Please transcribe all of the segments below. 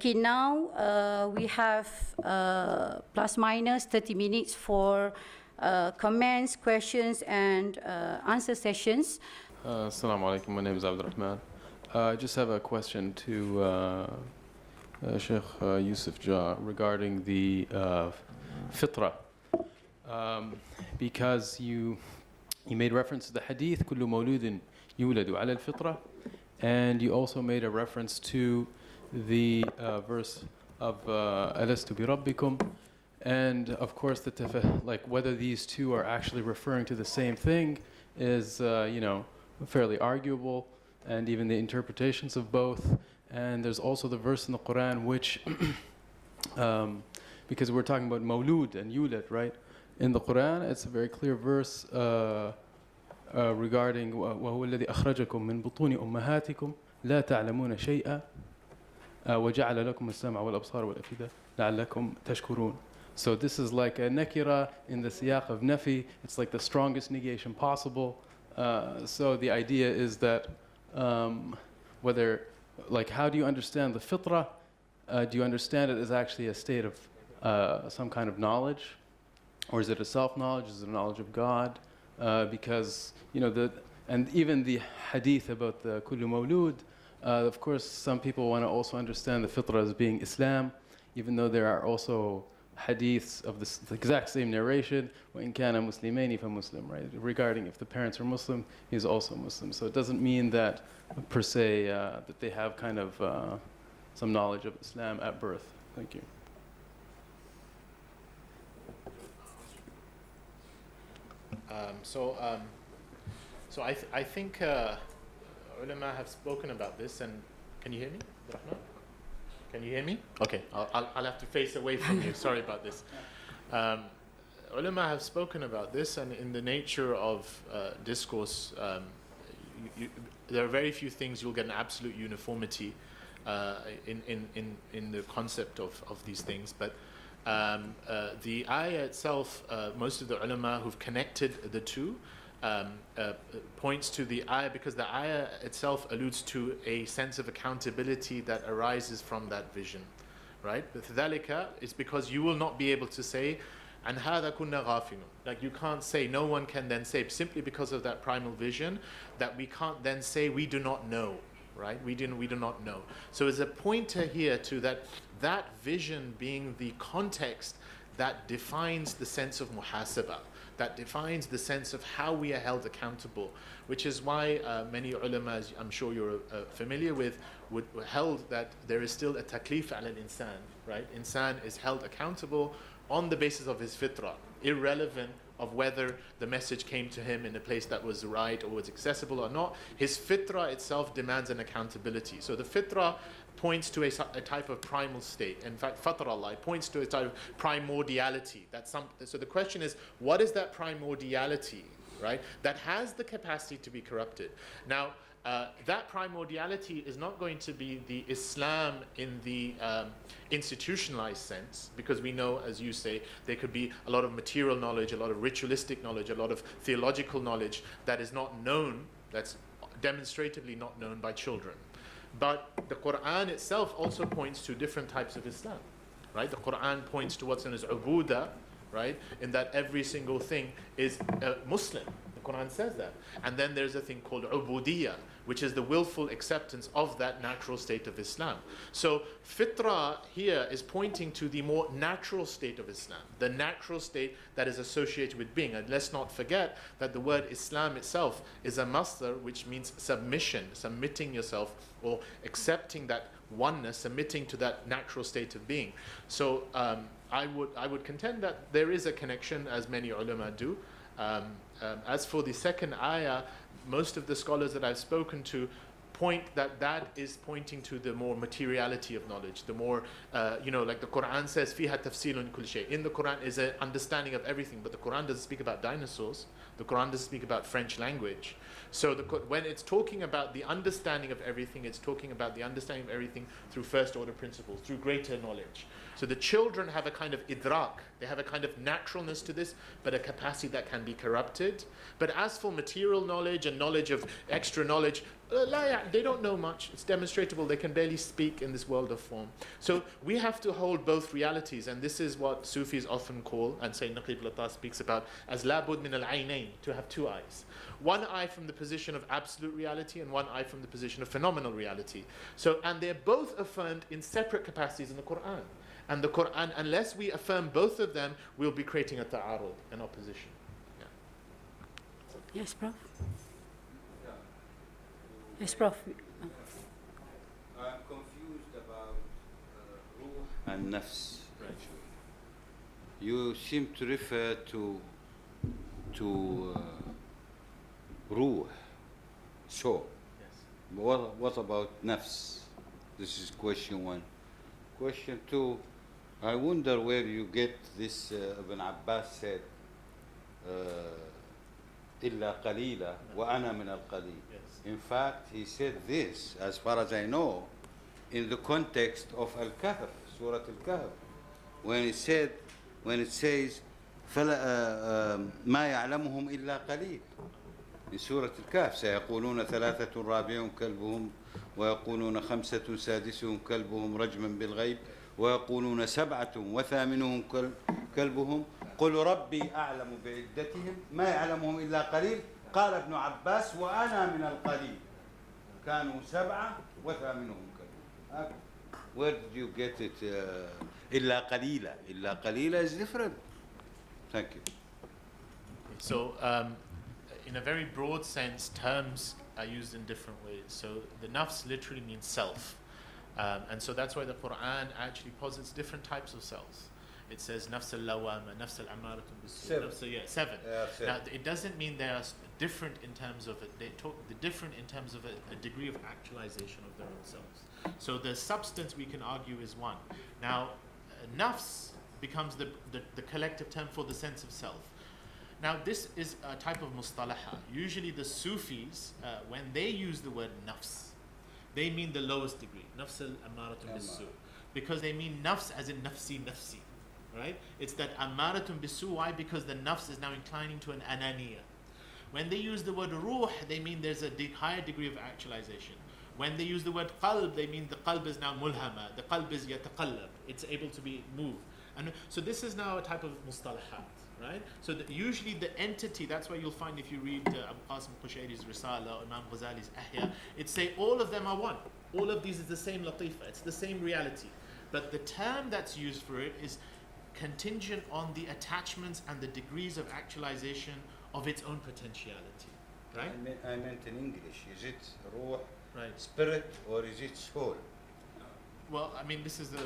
Okay, now we have plus minus 30 minutes for comments, questions, and answer sessions. Assalamu alaikum, my name is Abdul Rahman. I just have a question to Sheikh Yusuf Jah regarding the fitra. Because you made reference to the hadith, كل مولود يولد على الفطرة, and you also made a reference to the verse of ألست بربكم, and of course like whether these two are actually referring to the same thing is fairly arguable, and even the interpretations of both. And there's also the verse in the Quran which because we're talking about mawlud and yulad, right? In the Quran, it's a very clear verse regarding وَهُوَ الَّذِي أَخْرَجَكُم مِّن بُطُونِ أُمَّهَاتِكُمْ لَا تَعْلَمُونَ شَيْئًا وَجَعَلَ لَكُمُ السَّمْعَ وَالْأَبْصَارَ وَالْأَفْئِدَةَ لَعَلَّكُمْ تَشْكُرُونَ. So this is like a nakira in the siyaq of nafi. It's like the strongest negation possible. So the idea is that how do you understand the fitrah? Do you understand it as actually a state of some kind of knowledge? Or is it a self-knowledge? Is it a knowledge of God? Because, and even the hadith about the kullu mawlud, of course, some people want to also understand the fitrah as being Islam, even though there are also hadiths of the exact same narration, وَإِن كَانَ مُسْلِمَيْنِ فَمُسْلِمٌ, right? Regarding if the parents are Muslim, he's also Muslim. So it doesn't mean that, per se, that they have kind of some knowledge of Islam at birth. Thank you. I think ulama have spoken about this, and can you hear me, Rahman? Can you hear me? Okay, I'll have to face away from you. Sorry about this. Ulama have spoken about this, and in the nature of discourse, there are very few things you'll get an absolute uniformity in the concept of these things. But the ayah itself, most of the ulama who've connected the two, points to the ayah, because the ayah itself alludes to a sense of accountability that arises from that vision, right? فَذَلِكَ is because you will not be able to say, and هَذَا كُنَّا غَافِلُونَ. Like you can't say, no one can then say, simply because of that primal vision, that we can't then say we do not know, right? We do not know. So there's a pointer here to that vision being the context that defines the sense of muhasabah, that defines the sense of how we are held accountable, which is why many ulama, as I'm sure you're familiar with, would held that there is still a taklif al-insan, right? Insan is held accountable on the basis of his fitrah, irrelevant of whether the message came to him in a place that was right or was accessible or not. His fitrah itself demands an accountability. So the fitrah points to a type of primal state. In fact, fatrah points to a type of primordiality. So the question is, what is that primordiality, right, that has the capacity to be corrupted? Now, that primordiality is not going to be the Islam in the institutionalized sense, because we know, as you say, there could be a lot of material knowledge, a lot of ritualistic knowledge, a lot of theological knowledge that is not known, that's demonstratively not known by children. But the Quran itself also points to different types of Islam, right? The Quran points to what's known as ubuda, right? In that every single thing is Muslim. The Quran says that. And then there's a thing called ubudiyya, which is the willful acceptance of that natural state of Islam. So fitrah here is pointing to the more natural state of Islam, the natural state that is associated with being. And let's not forget that the word Islam itself is a masdar, which means submission, submitting yourself or accepting that oneness, submitting to that natural state of being. So I would contend that there is a connection, as many ulama do. As for the second ayah, most of the scholars that I've spoken to point that is pointing to the more materiality of knowledge, the more, like the Quran says, فِيهَا تَفْصِيلٌ كُلِّ شَيْءٍ. In the Quran is an understanding of everything, but the Quran doesn't speak about dinosaurs. The Quran doesn't speak about French language. So when it's talking about the understanding of everything, it's talking about the understanding of everything through first order principles, through greater knowledge. So the children have a kind of idrak, they have a kind of naturalness to this, but a capacity that can be corrupted. But as for material knowledge and knowledge of extra knowledge, They don't know much. It's demonstrable. They can barely speak in this world of form. So we have to hold both realities, and this is what Sufis often call, and Sayyid Naqib al-Attah speaks about, as labud min al-aynayn, to have two eyes. One eye from the position of absolute reality and one eye from the position of phenomenal reality. So, and they're both affirmed in separate capacities in the Quran. And the Quran, unless we affirm both of them, we'll be creating a ta'arud, an opposition. Yes, Prof. Yes, Prof. I'm confused about ruh and nafs. Right. You seem to refer to ruh, soul. Yes. What about nafs? This is question one. Question two, I wonder where you get this. Ibn Abbas said, "Illa qalila wa ana min al-qalil." Yes. In fact, he said this, as far as I know, in the context of Al-Kahf, Surah Al-Kahf, when it says, ما يعلمهم إلا قليل. In Surah Al-Kahf, سيقولون ثلاثة رابعهم كلبهم ويقولون خمسة سادسهم كلبهم رجما بالغيب ويقولون سبعة وثامنهم كلبهم قل ربي أعلم بعدتهم ما يعلمهم إلا قليل قال ابن عباس وأنا من القليل كانوا سبعة وثامنهم كلبهم. Where did you get it? إلا قليلا. إلا قليلا is different. Thank you. So, in a very broad sense, terms are used in different ways. So, the nafs literally means self. And so that's why the Quran actually posits different types of selves. It says nafs al-lawama, nafs al-amaratun bis-su', seven. Now, it doesn't mean they are different in terms of it. They talk the different in terms of a degree of actualization of their own selves. So the substance, we can argue, is one. Now, nafs becomes the collective term for the sense of self. Now, this is a type of mustalaha. Usually the Sufis, when they use the word nafs, they mean the lowest degree, nafs al-amaratun bis-su', because they mean nafs as in nafsi, nafsi, right? It's that amaratun bis-su'. Why? Because the nafs is now inclining to an ananiya. When they use the word ruh, they mean there's a higher degree of actualization. When they use the word qalb, they mean the qalb is now mulhama, the qalb is yataqallab, it's able to be moved. And so this is now a type of mustalahat, right? So usually the entity, that's why you'll find if you read Abu Qasim Qushayri's Risala or Imam Ghazali's Ahya, it say all of them are one. All of these is the same latifa, it's the same reality. But the term that's used for it is contingent on the attachments and the degrees of actualization of its own potentiality, right? I meant in English. Is it ruh, Right. spirit, or is it soul? Well, I mean, this is the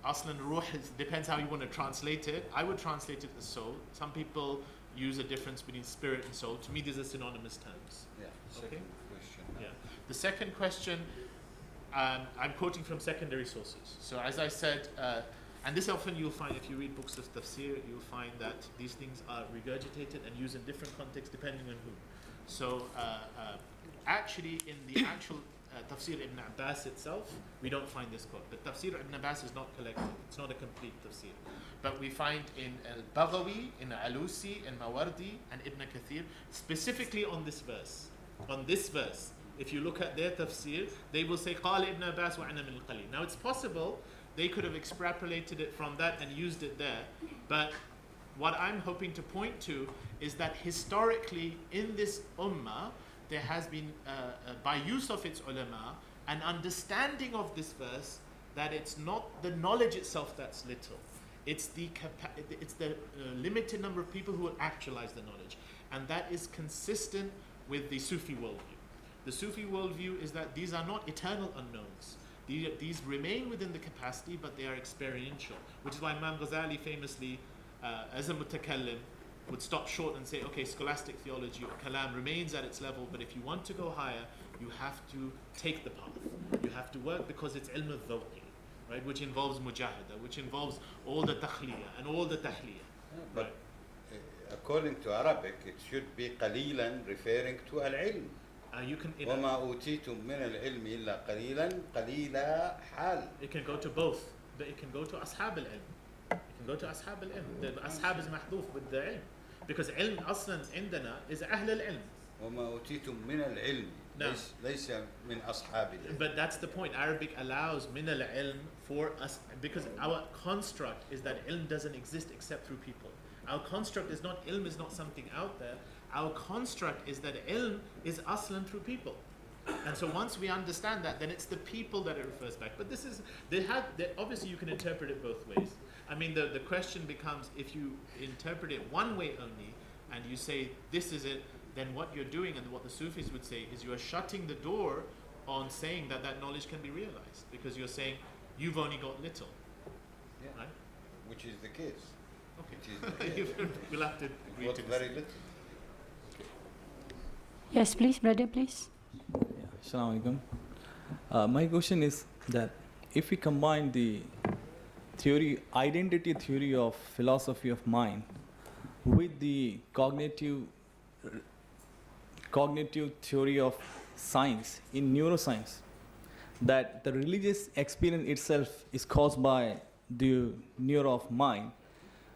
aslan ruh, depends how you want to translate it. I would translate it as soul. Some people use a difference between spirit and soul. To me, these are synonymous terms. Yeah. Okay. Second question. Yeah. The second question, I'm quoting from secondary sources. So as I said, and this often you'll find if you read books of tafsir, you'll find that these things are regurgitated and used in different contexts depending on who. So actually in the actual Tafsir Ibn Abbas itself, we don't find this quote. The Tafsir Ibn Abbas is not collected. It's not a complete tafsir. But we find in Al-Baghawi, in Alusi, in Mawardi, and Ibn Kathir, specifically on this verse. On this verse, if you look at their tafsir, they will say, قال Ibn Abbas وَأَنَا مِنَ الْقَلِيلِ. Now it's possible they could have extrapolated it from that and used it there. But what I'm hoping to point to is that historically in this ummah, there has been, by use of its ulama, an understanding of this verse that it's not the knowledge itself that's little. It's the limited number of people who will actualize the knowledge. And that is consistent with the Sufi worldview. The Sufi worldview is that these are not eternal unknowns. These remain within the capacity, but they are experiential. Which is why Imam Ghazali famously, as a mutakallim, would stop short and say, okay, scholastic theology or Kalam remains at its level, but if you want to go higher, you have to take the path. You have to work because it's ilm al-dhawqi, right, which involves mujahada, which involves all the takhliya and all the tahliya. But according to Arabic, it should be qalilan, referring to al-ilm. You can. وَمَا أُوتِيتُم مِّنَ الْعِلْمِ إِلَّا قَلِيلًا قَلِيلًا حال. It can go to both, but it can go to ashab al-ilm. It can go to ashab al-ilm. The ashab is mahdoof with the ilm. Because ilm aslan indana is ahl al-ilm. وما أوتيتم من العلم No. ليس من أصحاب العلم. But that's the point. Arabic allows min al-ilm for us, because our construct is that ilm doesn't exist except through people. Our construct is not, ilm is not something out there. Our construct is that ilm is aslan through people. And so once we understand that, then it's the people that it refers back. But this is, obviously you can interpret it both ways. I mean, the question becomes, if you interpret it one way only, and you say, this is it, then what you're doing, and what the Sufis would say, is you are shutting the door on saying that that knowledge can be realized. Because you're saying, you've only got little. Yeah. Right? Which is the case. Okay. Which is the case. We'll have to agree Got to very this. little. Yes, please, brother, please. Assalamu alaikum. My question is that if we combine the identity theory of philosophy of mind with the cognitive theory of science in neuroscience, that the religious experience itself is caused by the neuro of mind.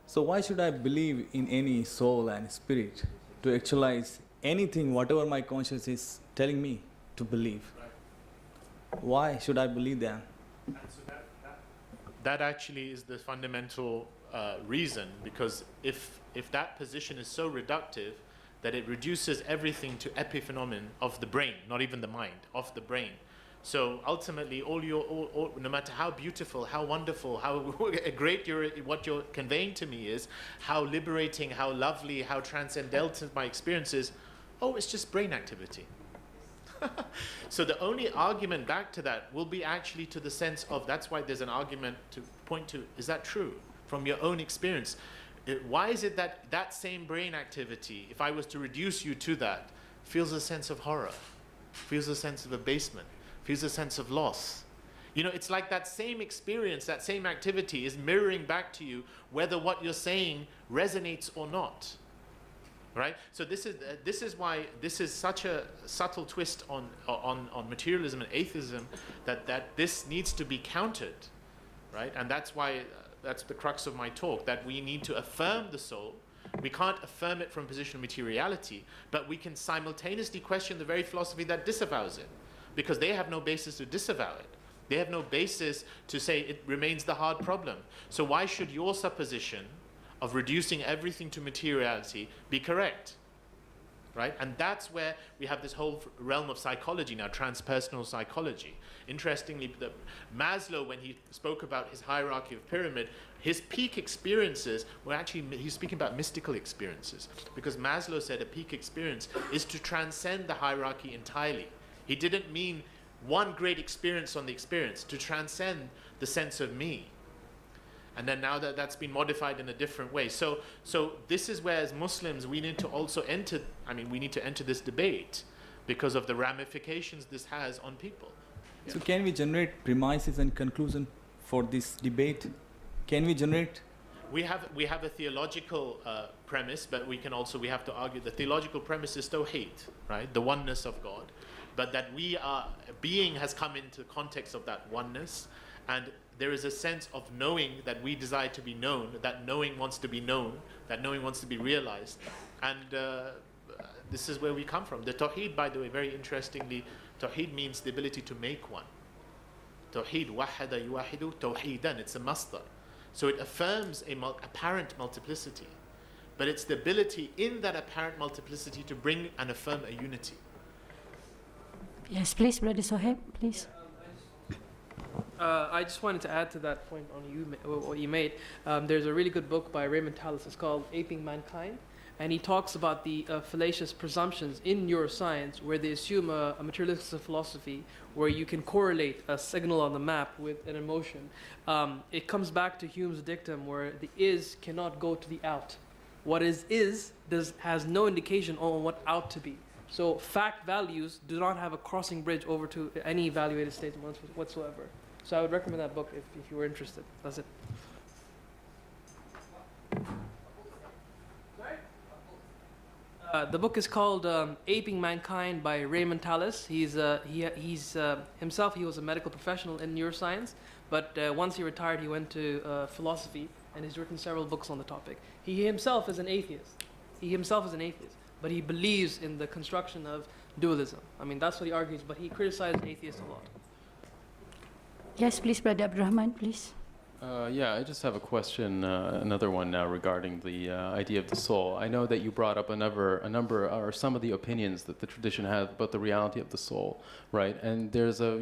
So why should I believe in any soul and spirit to actualize anything, whatever my conscience is telling me to believe? Why should I believe them? And so that actually is the fundamental reason, because if that position is so reductive that it reduces everything to epiphenomenon of the brain, not even the mind, of the brain. So ultimately, no matter how beautiful, how wonderful, how great what you're conveying to me is, how liberating, how lovely, how transcendental my experience is, it's just brain activity. So the only argument back to that will be actually to the sense of, that's why there's an argument to point to, is that true from your own experience? Why is it that that same brain activity, if I was to reduce you to that, feels a sense of horror, feels a sense of abasement, feels a sense of loss? You know, it's like that same experience, that same activity is mirroring back to you whether what you're saying resonates or not. Right? So this is why this is such a subtle twist on materialism and atheism, that this needs to be countered, right? And that's why that's the crux of my talk, that we need to affirm the soul. We can't affirm it from a position of materiality, but we can simultaneously question the very philosophy that disavows it, because they have no basis to disavow it. They have no basis to say it remains the hard problem. So why should your supposition of reducing everything to materiality be correct? Right? And that's where we have this whole realm of psychology now, transpersonal psychology. Interestingly, Maslow, when he spoke about his hierarchy of pyramid, his peak experiences were actually, he's speaking about mystical experiences, because Maslow said a peak experience is to transcend the hierarchy entirely. He didn't mean one great experience on the experience, to transcend the sense of me. And then now that's been modified in a different way. So this is where, as Muslims, we need to also enter this debate because of the ramifications this has on people. Yeah. So can we generate premises and conclusion for this debate? Can we generate? We have a theological premise, but we have to argue the theological premise is tawheed, right? The oneness of God. But that being has come into the context of that oneness, and there is a sense of knowing that we desire to be known, that knowing wants to be known, that knowing wants to be realized. And this is where we come from. The tawheed, by the way, very interestingly, tawheed means the ability to make one. Tawheed, wahada yuwahidu, tawheedan, it's a masdar. So it affirms apparent multiplicity. But it's the ability in that apparent multiplicity to bring and affirm a unity. Yes, please, Brother Sohaib, please. I just wanted to add to that point on what you made. There's a really good book by Raymond Tallis. It's called Aping Mankind. And he talks about the fallacious presumptions in neuroscience where they assume a materialistic philosophy where you can correlate a signal on the map with an emotion. It comes back to Hume's dictum where the is cannot go to the out. What has no indication on what out to be. So fact values do not have a crossing bridge over to any evaluated state whatsoever. So I would recommend that book if you were interested. That's it. The book is called Aping Mankind by Raymond Tallis. He's himself, he was a medical professional in neuroscience, but once he retired, he went to philosophy, and he's written several books on the topic. He himself is an atheist. but he believes in the construction of dualism. I mean, that's what he argues, but he criticizes atheists a lot. Yes, please, Brother Abdurrahman, please. Yeah, I just have a question, another one now regarding the idea of the soul. I know that you brought up a number, or some of the opinions that the tradition has about the reality of the soul, right? And there's a,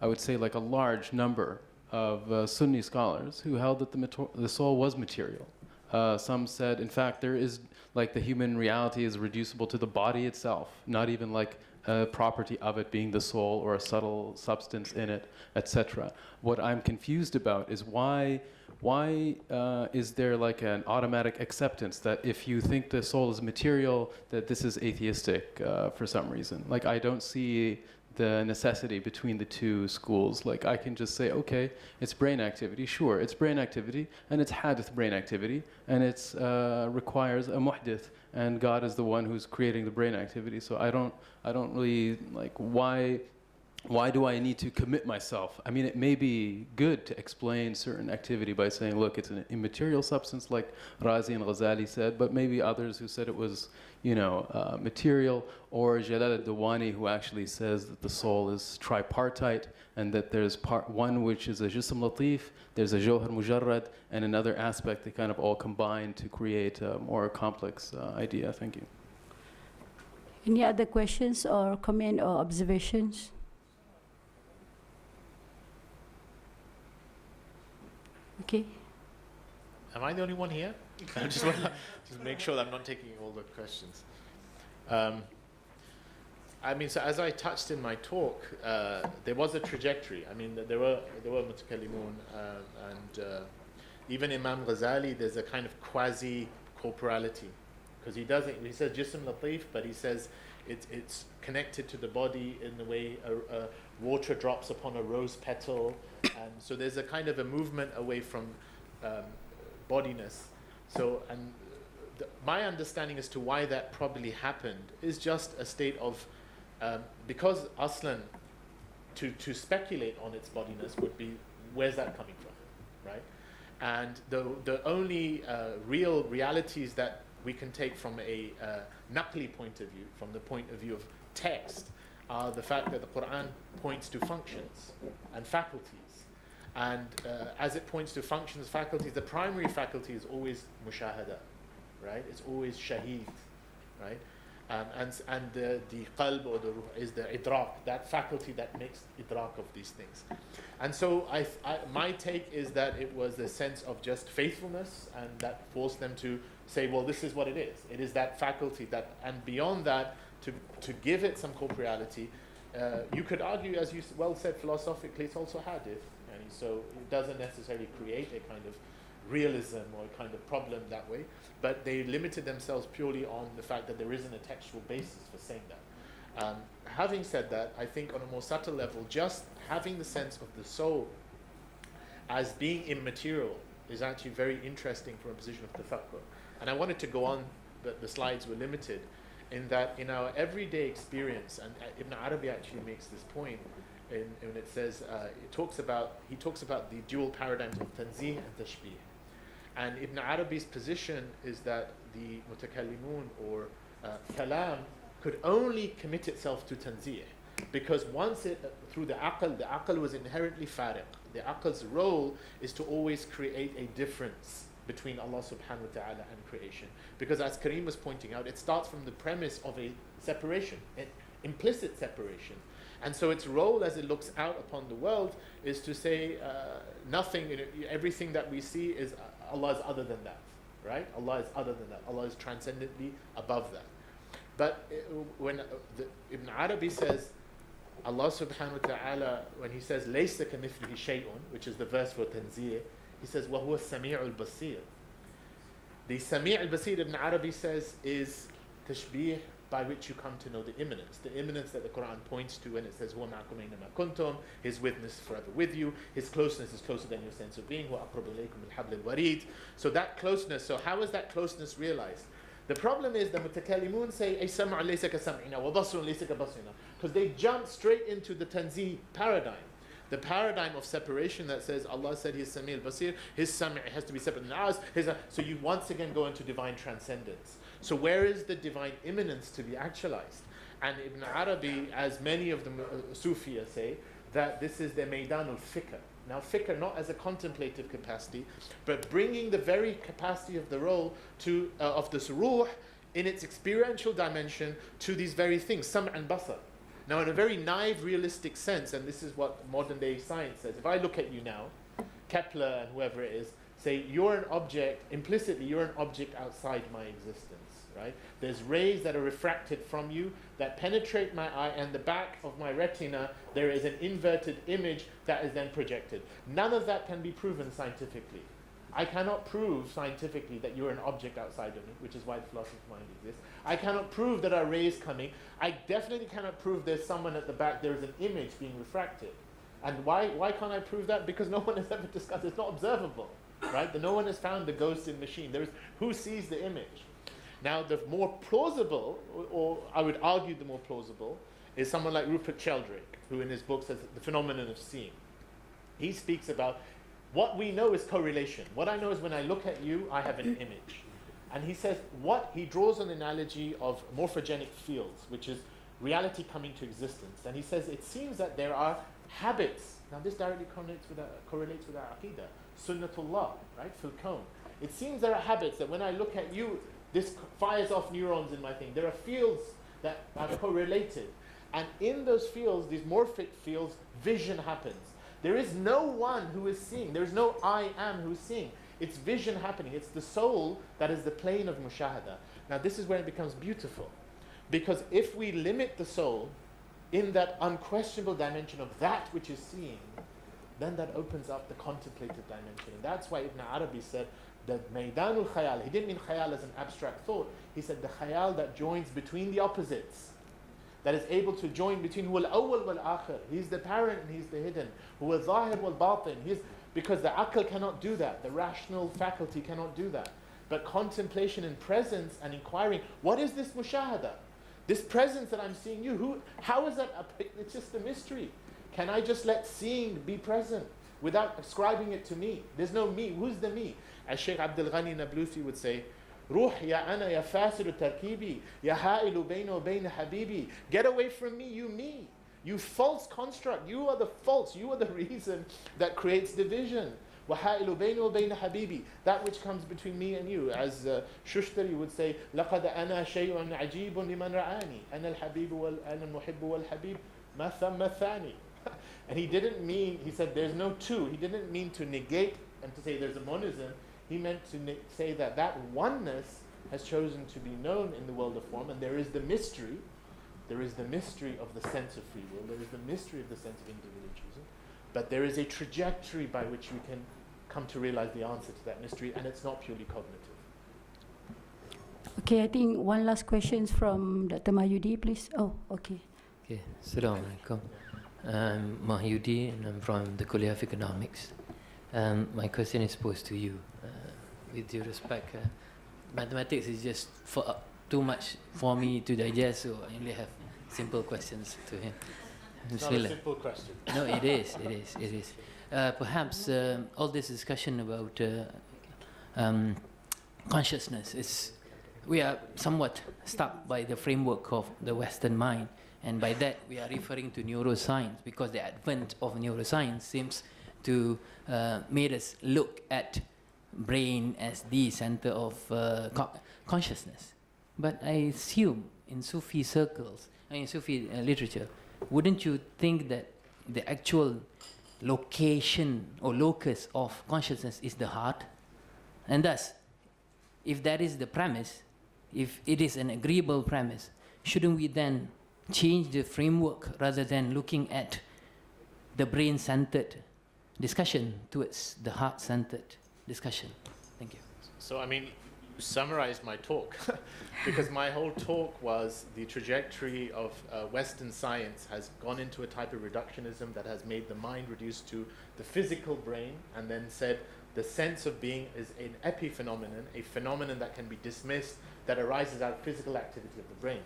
I would say like a large number of Sunni scholars who held that the soul was material. Some said, in fact, there is, like, the human reality is reducible to the body itself, not even like a property of it being the soul or a subtle substance in it, etc. What I'm confused about is why is there like an automatic acceptance that if you think the soul is material, that this is atheistic for some reason? Like, I don't see the necessity between the two schools. Like, I can just say, okay, it's brain activity. Sure, it's brain activity, and it's hadith brain activity, and it requires a muhdith, and God is the one who's creating the brain activity. So I don't really, like, why do I need to commit myself? I mean, it may be good to explain certain activity by saying, look, it's an immaterial substance, like Razi and Ghazali said, but maybe others who said it was, material, or Jalal al-Dawani, who actually says that the soul is tripartite, and that there's part one which is a jism latif, there's a jawhar mujarrad, and another aspect they kind of all combine to create a more complex idea. Thank you. Any other questions or comment or observations? Okay. Am I the only one here? I just want to make sure that I'm not taking all the questions. I mean, so as I touched in my talk, there was a trajectory. I mean, there were mutakallimun, and even Imam Ghazali, there's a kind of quasi-corporality, because he says jism latif, but he says it's connected to the body in the way water drops upon a rose petal, and so there's a kind of a movement away from bodiness. So, and my understanding as to why that probably happened is just a state of, because aslan, to speculate on its bodiness would be, where's that coming from, right? And the only real realities that we can take from a naqli point of view, from the point of view of text, are the fact that the Quran points to functions and faculties. And as it points to functions, faculties, the primary faculty is always mushahada, right? It's always shaheed, right? And the qalb or the ruh is the idrak, that faculty that makes idrak of these things. And so my take is that it was a sense of just faithfulness, and that forced them to say, well, this is what it is. It is that faculty that, and beyond that, to give it some corporeality, you could argue, as you well said, philosophically, it's also hadith. And so it doesn't necessarily create a kind of realism or a kind of problem that way, but they limited themselves purely on the fact that there isn't a textual basis for saying that. Having said that, I think on a more subtle level, just having the sense of the soul as being immaterial is actually very interesting from a position of tafakkur. And I wanted to go on, but the slides were limited, in that in our everyday experience, and Ibn Arabi actually makes this point, when it says, he talks about the dual paradigms of tanzih and tashbih. And Ibn Arabi's position is that the mutakallimun or kalam could only commit itself to tanzih, because once it, through the aql was inherently fariq. The aql's role is to always create a difference between Allah subhanahu wa ta'ala and creation. Because as Kareem was pointing out, it starts from the premise of a separation, an implicit separation. And so its role as it looks out upon the world is to say nothing, everything that we see is Allah is other than that, right? Allah is other than that. Allah is transcendently above that. But when Ibn Arabi says, Allah subhanahu wa ta'ala, when he says, لَيْسَ كَمِثْلِهِ شَيْءٌ, which is the verse for tanzih, he says, وَهُوَ السَّمِيعُ الْبَصِيرُ. The Sami' al-Basir, Ibn Arabi says, is tashbih by which you come to know the immanence that the Quran points to when it says, هُوَ مَعَكُمْ أَيْنَمَا كُنْتُمْ, His witness is forever with you, His closeness is closer than your sense of being, وَأَقْرَبُ إِلَيْكُمْ مِنْ حَبْلِ الْوَرِيدِ. So that closeness, so how is that closeness realized? The problem is the mutakallimun say, أَيْ سَمْعٌ لَيْسَ كَسَمْعِنَا وَبَصْرٌ لَيْسَ كَبَصْرِنَا, because they jump straight into the tanzih paradigm. The paradigm of separation that says Allah said He's Sami al-Basir, His Sami' has to be separate than ours. So you once again go into divine transcendence. So where is the divine immanence to be actualized? And Ibn Arabi, as many of the Sufiya say, that this is the Maidan al-Fikr. Now fikr not as a contemplative capacity, but bringing the very capacity of the role to of this ruh in its experiential dimension to these very things, sam' and basar. Now in a very naive, realistic sense, and this is what modern day science says, if I look at you now, Kepler and whoever it is, say you're an object, implicitly you're an object outside my existence, right? There's rays that are refracted from you that penetrate my eye, and the back of my retina, there is an inverted image that is then projected. None of that can be proven scientifically. I cannot prove scientifically that you're an object outside of me, which is why the philosophy of mind exists. I cannot prove that our rays coming. I definitely cannot prove there's someone at the back, there is an image being refracted. And why can't I prove that? Because no one has ever discussed it. It's not observable, right? No one has found the ghost in machine. There is who sees the image. Now, the more plausible, or I would argue the more plausible, is someone like Rupert Sheldrake, who in his book says the phenomenon of seeing. He speaks about what we know is correlation. What I know is when I look at you, I have an image. And he says he draws an analogy of morphogenic fields, which is reality coming to existence. And he says it seems that there are habits. Now this directly correlates with our aqidah. Sunnatullah, right? Fil kawn. It seems there are habits that when I look at you, this fires off neurons in my thing. There are fields that are correlated. And in those fields, these morphic fields, vision happens. There is no one who is seeing. There is no I am who is seeing. It's vision happening. It's the soul that is the plane of mushahada. Now this is where it becomes beautiful. Because if we limit the soul in that unquestionable dimension of that which is seeing, then that opens up the contemplative dimension. And that's why Ibn Arabi said that Maidanul Khayal, he didn't mean Khayal as an abstract thought. He said the Khayal that joins between the opposites, that is able to join between Huwa al-awwal wal-akhir. He's the apparent and he's the hidden. Huwa al-zahir wal-batin. Because the aql cannot do that. The rational faculty cannot do that. But contemplation and presence and inquiring, what is this mushahada? This presence that I'm seeing you, how is that? It's just a mystery. Can I just let seeing be present without ascribing it to me? There's no me. Who's the me? As Shaykh Abdul Ghani Nablusi would say, Ruh ya ana ya fasiru tarkibi, ya ha'ilu bayna wa bayna habibi. Get away from me, you me. You false construct. You are the false. You are the reason that creates division. وَحَائِلُ بَيْنِ وَبَيْنَ حَبِيبِي. That which comes between me and you. As Shushtari would say, لَقَدْ أَنَا شَيْءٌ عَجِيبٌ لِمَنْ رَعَانِي أَنَا الْحَبِيبُ وَأَنَا الْمُحِبُّ وَالْحَبِيبُ مَا ثَمَّ الثَّانِي. And he didn't mean, he said there's no two. He didn't mean to negate and to say there's a monism. He meant to say that oneness has chosen to be known in the world of form, and there is the mystery. There is the mystery of the sense of free will. There is the mystery of the sense of individualism. But there is a trajectory by which we can come to realize the answer to that mystery, and it's not purely cognitive. Okay, I think one last question from Dr. Mahyudi, please. Oh, okay. Okay, Assalamu alaikum. I'm Mahyudi and I'm from the Kuala of Economics. My question is posed to you. With due respect, mathematics is just too much for me to digest, so I only have simple questions to him. It's not a simple question. No, it is. Perhaps all this discussion about consciousness we are somewhat stuck by the framework of the Western mind, and by that we are referring to neuroscience, because the advent of neuroscience seems to made us look at brain as the center of consciousness. But I assume in Sufi circles, in Sufi literature, wouldn't you think that the actual location or locus of consciousness is the heart? And thus, if that is the premise, if it is an agreeable premise, shouldn't we then change the framework rather than looking at the brain-centered discussion towards the heart-centered discussion? Thank you. So, I mean, you summarized my talk because my whole talk was the trajectory of Western science has gone into a type of reductionism that has made the mind reduced to the physical brain, and then said the sense of being is an epiphenomenon, a phenomenon that can be dismissed, that arises out of physical activity of the brain.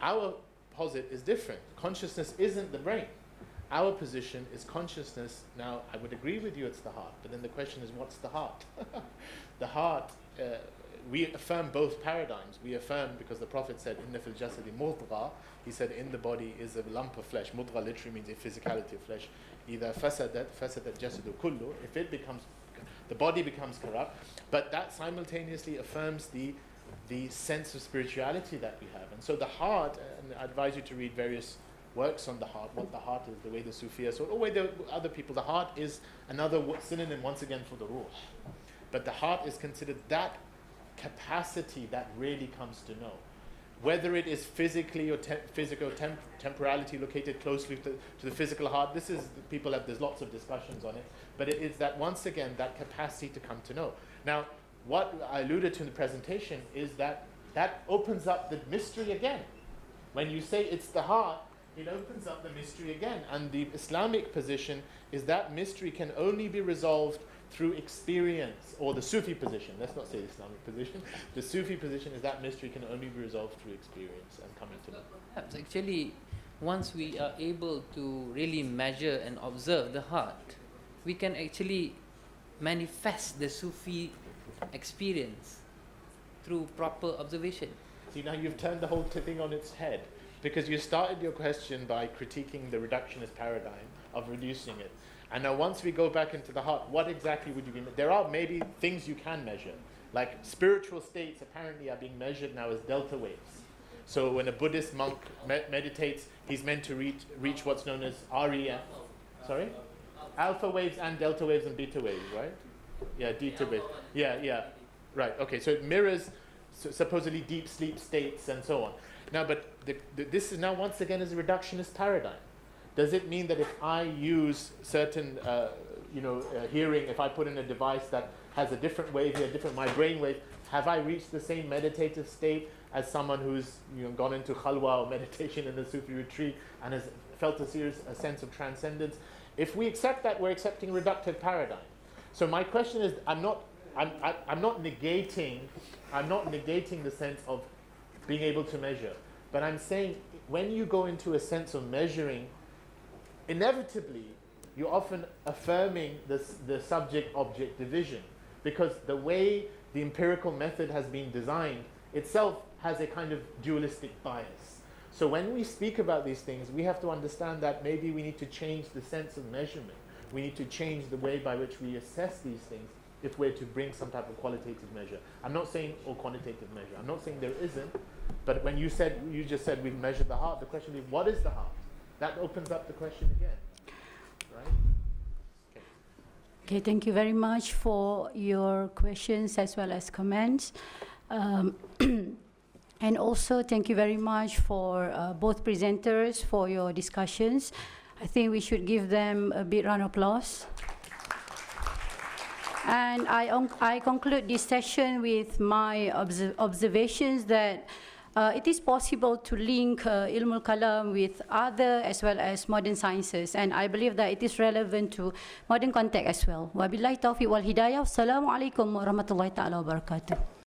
Our posit is different. Consciousness isn't the brain. Our position is consciousness. Now, I would agree with you, it's the heart, but then the question is, what's the heart? The heart, we affirm both paradigms. We affirm, because the Prophet said, "Inna fil jasadi mudgha," he said, in the body is a lump of flesh. Mudgha literally means a physicality of flesh. Either fasadat jasadu kullu, if it becomes, the body becomes corrupt, but that simultaneously affirms the sense of spirituality that we have. And so the heart, and I advise you to read various works on the heart, what the heart is, the way the Sufiyas, or the way the other people, the heart is another synonym once again for the ruh. But the heart is considered that capacity that really comes to know. Whether it is physically or temporality located closely to the physical heart, this is, there's lots of discussions on it, but it is that, once again, that capacity to come to know. Now, what I alluded to in the presentation is that opens up the mystery again. When you say it's the heart, it opens up the mystery again. And the Islamic position is that mystery can only be resolved through experience, or the Sufi position. Let's not say the Islamic position. The Sufi position is that mystery can only be resolved through experience and coming to know. Perhaps actually, once we are able to really measure and observe the heart, we can actually manifest the Sufi experience through proper observation. See, now you've turned the whole thing on its head, because you started your question by critiquing the reductionist paradigm of reducing it. And now once we go back into the heart, what exactly would you be? There are maybe things you can measure. Like spiritual states apparently are being measured now as delta waves. So when a Buddhist monk meditates, he's meant to reach what's known as REM. Sorry? Alpha waves and delta waves and beta waves, right? Yeah, beta waves. Yeah. Right, okay, so it mirrors supposedly deep sleep states and so on. Now, but this is now once again is a reductionist paradigm. Does it mean that if I use certain, hearing, if I put in a device that has a different wave here, my brain wave, have I reached the same meditative state as someone who's gone into khalwa or meditation in the Sufi retreat and has felt a sense of transcendence? If we accept that, we're accepting reductive paradigm. So my question is, I'm not negating the sense of being able to measure, but I'm saying when you go into a sense of measuring, inevitably you're often affirming the subject-object division, because the way the empirical method has been designed itself has a kind of dualistic bias. So when we speak about these things, we have to understand that maybe we need to change the sense of measurement. We need to change the way by which we assess these things if we're to bring some type of qualitative measure. I'm not saying, or quantitative measure. I'm not saying there isn't, but when you just said we've measured the heart, the question is, what is the heart? That opens up the question again, right? Okay, thank you very much for your questions as well as comments. And also, thank you very much for both presenters for your discussions. I think we should give them a big round of applause. And I conclude this session with my observations that it is possible to link Ilmul Kalam with other as well as modern sciences, and I believe that it is relevant to modern context as well. Wabillahi taufiq wal hidayah. Assalamualaikum warahmatullahi ta'ala wabarakatuh.